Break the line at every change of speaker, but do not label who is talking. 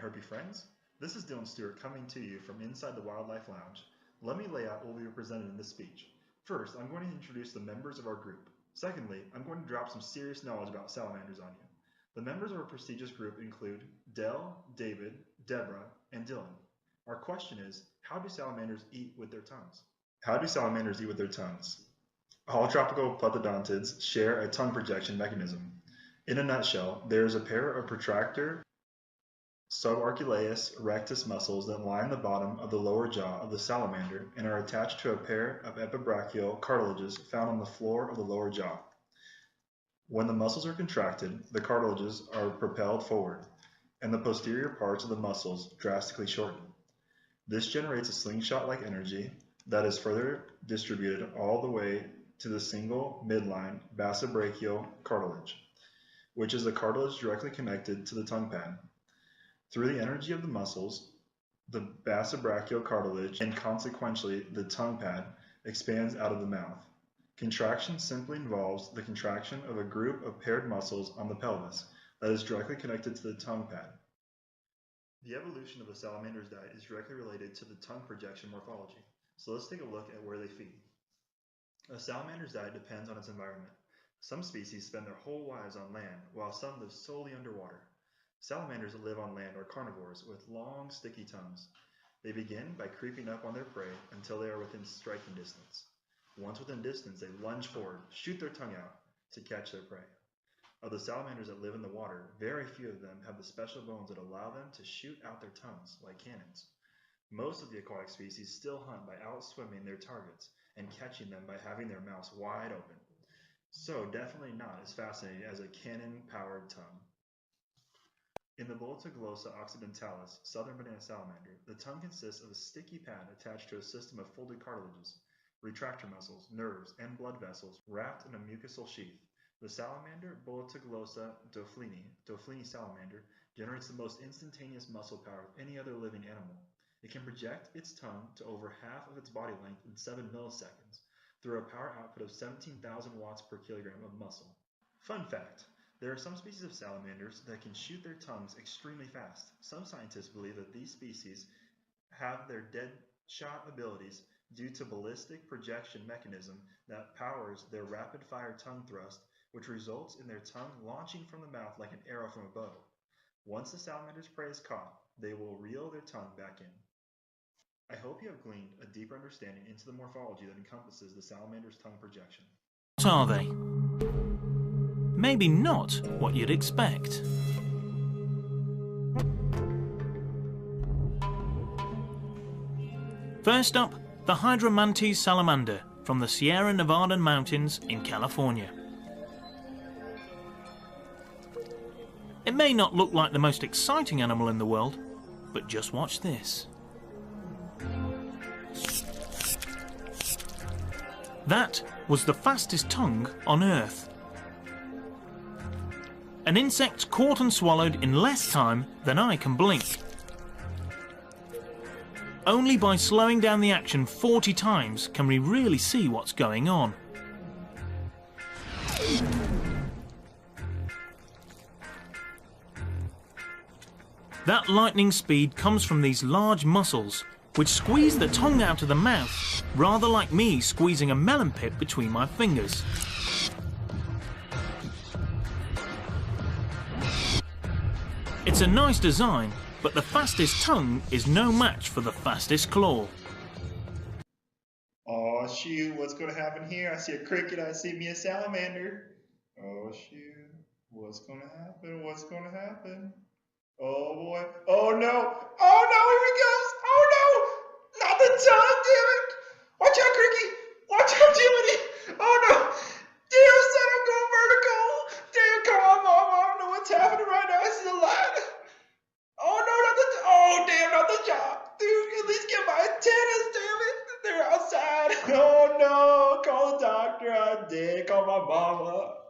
herpy friends. This is Dylan Stewart coming to you from inside the Wildlife Lounge. Let me lay out what will be presented in this speech. First, I'm going to introduce the members of our group. Secondly, I'm going to drop some serious knowledge about salamanders on you. The members of our prestigious group include Dell, David, Deborah, and Dylan. Our question is, how do salamanders eat with their tongues? How do salamanders eat with their tongues? All tropical plethodontids share a tongue projection mechanism. In a nutshell, there is a pair of protractor subarculeus rectus muscles that line the bottom of the lower jaw of the salamander and are attached to a pair of epibrachial cartilages found on the floor of the lower jaw. When the muscles are contracted, the cartilages are propelled forward, and the posterior parts of the muscles drastically shorten. This generates a slingshot-like energy that is further distributed all the way to the single midline basobrachial cartilage, which is the cartilage directly connected to the tongue pad. Through the energy of the muscles, the basobrachial cartilage and consequently the tongue pad expands out of the mouth. Contraction simply involves the contraction of a group of paired muscles on the pelvis that is directly connected to the tongue pad. The evolution of the salamander's diet is directly related to the tongue projection morphology. So let's take a look at where they feed. A salamander's diet depends on its environment. Some species spend their whole lives on land, while some live solely underwater. Salamanders that live on land are carnivores with long, sticky tongues. They begin by creeping up on their prey until they are within striking distance. Once within distance, they lunge forward, shoot their tongue out to catch their prey. Of the salamanders that live in the water, very few of them have the special bones that allow them to shoot out their tongues like cannons. Most of the aquatic species still hunt by outswimming their targets and catching them by having their mouths wide open. So definitely not as fascinating as a cannon-powered tongue. In the Bolitoglossa occidentalis, southern banana salamander, the tongue consists of a sticky pad attached to a system of folded cartilages, retractor muscles, nerves, and blood vessels wrapped in a mucosal sheath. The salamander Bolitoglossa Doflini salamander, generates the most instantaneous muscle power of any other living animal. It can project its tongue to over half of its body length in 7 milliseconds through a power output of 17,000 watts per kilogram of muscle. Fun fact. There are some species of salamanders that can shoot their tongues extremely fast. Some scientists believe that these species have their dead shot abilities due to ballistic projection mechanism that powers their rapid-fire tongue thrust, which results in their tongue launching from the mouth like an arrow from a bow. Once the salamander's prey is caught, they will reel their tongue back in. I hope you have gleaned a deeper understanding into the morphology that encompasses the salamander's tongue projection.
What are they? Maybe not what you'd expect. First up, the Hydromantes salamander from the Sierra Nevada mountains in California. It may not look like the most exciting animal in the world, but just watch this. That was the fastest tongue on Earth. An insect caught and swallowed in less time than I can blink. Only by slowing down the action 40 times can we really see what's going on. That lightning speed comes from these large muscles, which squeeze the tongue out of the mouth, rather like me squeezing a melon pip between my fingers. It's a nice design, but the fastest tongue is no match for the fastest claw.
Oh shoot, what's going to happen here? I see a cricket, I see me a salamander. Oh shoot, what's going to happen? What's going to happen? Oh boy, oh no, here he goes. Oh no, not the tongue, damn it. Watch out, cricket, watch out, Jiminy. Oh no, damn son, I'm going vertical. Damn, come on, mom, I don't know what's happening right now. I see the light. Oh no, not the jaw. Dude, at least get my antennas, damn it. They're outside. Oh no, call the doctor, I'm dead, call my mama.